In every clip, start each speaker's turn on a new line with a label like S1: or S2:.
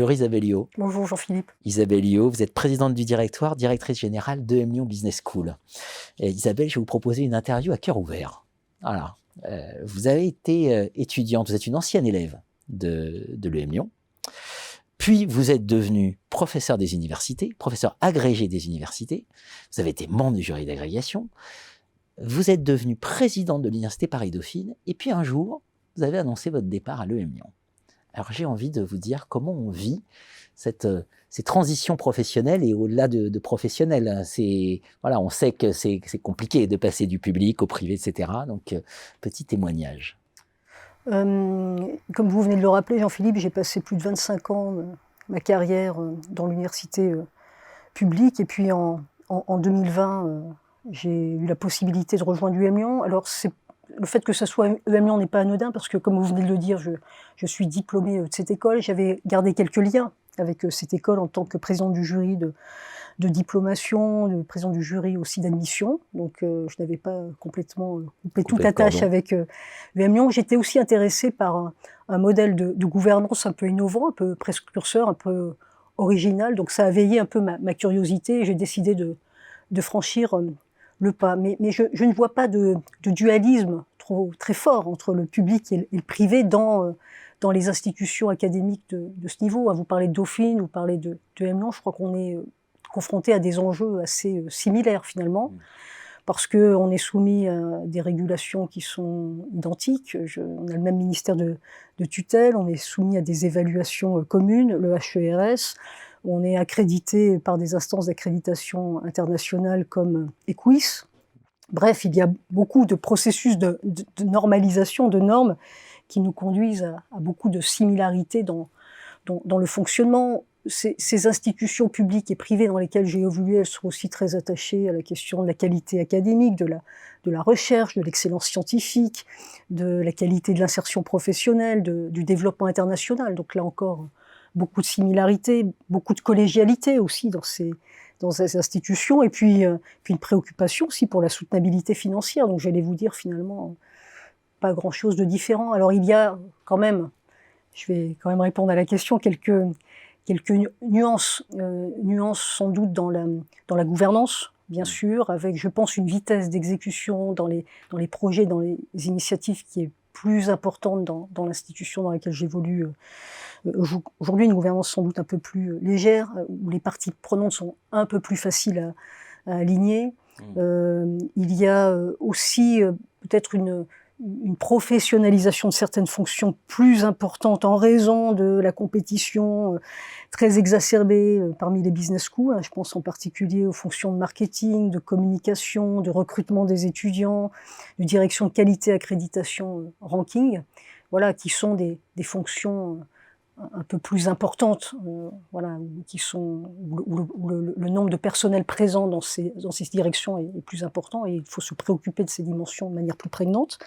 S1: Bonjour Isabelle Liot.
S2: Bonjour Jean-Philippe.
S1: Isabelle Liot, vous êtes présidente du directoire, directrice générale de M Lyon Business School. Et Isabelle, je vais vous proposer une interview à cœur ouvert. Voilà. Vous avez été étudiante, vous êtes une ancienne élève de l'EM Lyon. Puis vous êtes devenue professeur des universités, professeur agrégé des universités. Vous avez été membre du jury d'agrégation. Vous êtes devenue présidente de l'université Paris-Dauphine. Et puis un jour, vous avez annoncé votre départ à l'EM Lyon. Alors j'ai envie de vous dire comment on vit ces transitions professionnelles et au-delà de professionnelles. Voilà, on sait que c'est compliqué de passer du public au privé, etc. Donc, petit témoignage.
S2: Comme vous venez de le rappeler, Jean-Philippe, j'ai passé plus de 25 ans ma carrière dans l'université publique. Et puis en 2020, j'ai eu la possibilité de rejoindre l'UM Lyon. Alors le fait que ça soit UM Lyon n'est pas anodin parce que, comme vous venez de le dire, je suis diplômée de cette école. J'avais gardé quelques liens avec cette école en tant que présidente du jury de diplomation, de président du jury aussi d'admission. Donc je n'avais pas complètement coupé toute attache avec UM Lyon. J'étais aussi intéressée par un modèle de gouvernance un peu innovant, un peu précurseur, un peu original. Donc ça a veillé un peu ma curiosité et j'ai décidé de franchir le pas. Mais je ne vois pas de dualisme très fort entre le public et le privé dans les institutions académiques de ce niveau. Vous parlez de Dauphine, vous parlez de l'EM Lyon, je crois qu'on est confronté à des enjeux assez similaires finalement, parce qu'on est soumis à des régulations qui sont identiques. On a le même ministère de tutelle, on est soumis à des évaluations communes, le HERS, on est accrédité par des instances d'accréditation internationales comme EQUIS. Bref, il y a beaucoup de processus de normalisation, de normes, qui nous conduisent à beaucoup de similarités dans le fonctionnement. Ces institutions publiques et privées dans lesquelles j'ai évolué, elles sont aussi très attachées à la question de la qualité académique, de la recherche, de l'excellence scientifique, de la qualité de l'insertion professionnelle, du développement international. Donc là encore, beaucoup de similarités, beaucoup de collégialité aussi dans ces institutions, et puis une préoccupation aussi pour la soutenabilité financière. Donc j'allais vous dire finalement pas grand-chose de différent. Alors il y a quand même, je vais quand même répondre à la question, quelques nuances sans doute dans la gouvernance, bien sûr, avec, je pense, une vitesse d'exécution dans les projets, dans les initiatives qui est plus importante dans l'institution dans laquelle j'évolue. Aujourd'hui, une gouvernance sans doute un peu plus légère, où les parties prenantes sont un peu plus faciles à aligner. Il y a aussi peut-être une professionnalisation de certaines fonctions plus importante en raison de la compétition très exacerbée parmi les business schools. Je pense en particulier aux fonctions de marketing, de communication, de recrutement des étudiants, de direction de qualité, accréditation, ranking, voilà, qui sont des fonctions un peu plus importantes, voilà, où le nombre de personnel présent dans ces directions est plus important et il faut se préoccuper de ces dimensions de manière plus prégnante.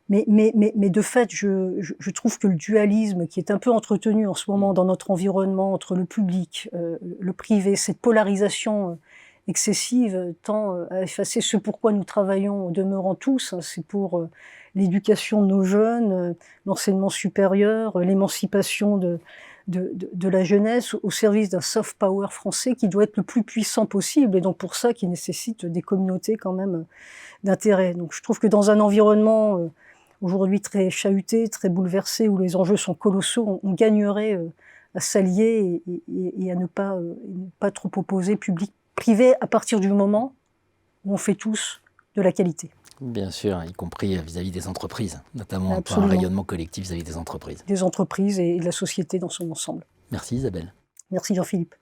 S2: Mais de fait, je trouve que le dualisme qui est un peu entretenu en ce moment dans notre environnement entre le public, le privé, cette polarisation excessive tend à effacer ce pourquoi nous travaillons au demeurant tous, c'est pour l'éducation de nos jeunes, l'enseignement supérieur, l'émancipation de la jeunesse au service d'un soft power français qui doit être le plus puissant possible et donc pour ça qui nécessite des communautés quand même d'intérêt. Donc je trouve que dans un environnement aujourd'hui très chahuté, très bouleversé, où les enjeux sont colossaux, on gagnerait à s'allier et à ne pas trop opposer public-privé à partir du moment où on fait tous de la qualité.
S1: Bien sûr, y compris vis-à-vis des entreprises, notamment
S2: Absolument.
S1: pour un rayonnement collectif vis-à-vis des entreprises.
S2: Des entreprises et de la société dans son ensemble.
S1: Merci Isabelle.
S2: Merci Jean-Philippe.